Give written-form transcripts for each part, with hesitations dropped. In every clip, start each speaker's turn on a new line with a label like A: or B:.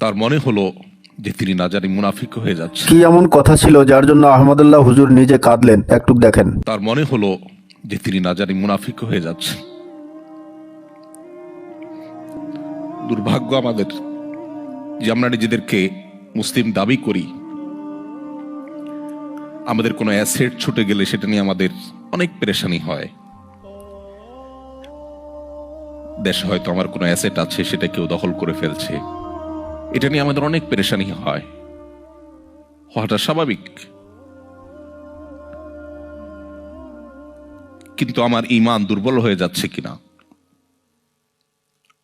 A: তার মনে হলো যে তিনি না জানি মুনাফিক হয়ে যাচ্ছে।
B: কি এমন কথা ছিল যার জন্য আহমদুল্লাহ হুজুর নিজে কাঁদলেন? একটু দেখেন।
A: তার মনে হলো যে তিনি না জানি মুনাফিক হয়ে যাচ্ছে। দুর্ভাগ্য আমাদের যে আমরা নিজেদেরকে মুসলিম দাবি করি, আমাদের কোনো অ্যাসেট ছুটে গেলে সেটা নিয়ে আমাদের অনেক পেরেশানি হয়। দেশে হয়তো আমার কোনো অ্যাসেট আছে, সেটা কেউ দখল করে ফেলছে, এটা নিয়ে আমাদের অনেক পেরেশানি হয়, হওয়াটা স্বাভাবিক। কিন্তু আমার ঈমান দুর্বল হয়ে যাচ্ছে কিনা,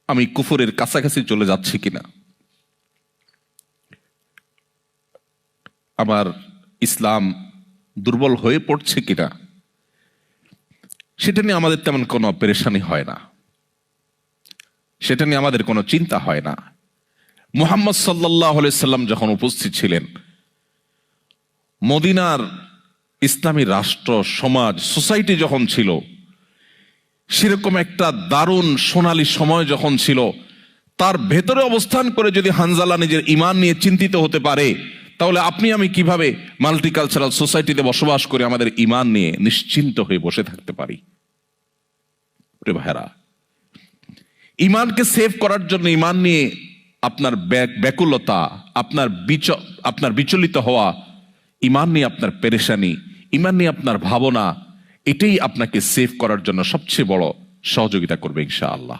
A: আমি কুফরের কাছাকাছি চলে যাচ্ছি কিনা, আমার ইসলাম দুর্বল হয়ে পড়ছে কিনা, সেটা নিয়ে আমাদের তেমন কোনো পেরেশানি হয় না, সেটা নিয়ে আমাদের কোনো চিন্তা হয় না। মুহাম্মদ সাল্লাল্লাহু আলাইহি সাল্লাম যখন উপস্থিত ছিলেন, মদিনার ইসলামী রাষ্ট্র, সমাজ, সোসাইটি যখন ছিল, সেরকম একটা দারুণ সোনালী সময় যখন ছিল, তার ভেতরে অবস্থান করে যদি হানজালা নিজের ঈমান নিয়ে চিন্তিত হতে পারে, তাহলে আপনি আমি কিভাবে মাল্টিকালচারাল সোসাইটিতে বসবাস করে আমাদের ঈমান নিয়ে নিশ্চিন্ত হয়ে বসে থাকতে পারি? প্রিয় ভাইরা, ঈমানকে সেভ করার জন্য, ঈমান নিয়ে আপনার ব্যাকুলতা, আপনার বিচলিত হওয়া, ঈমান নিয়ে আপনার পেরেশানি, ঈমান নিয়ে আপনার ভাবনা, এটাই আপনাকে সেভ করার জন্য সবচেয়ে বড় সহযোগিতা করবে ইনশাআল্লাহ।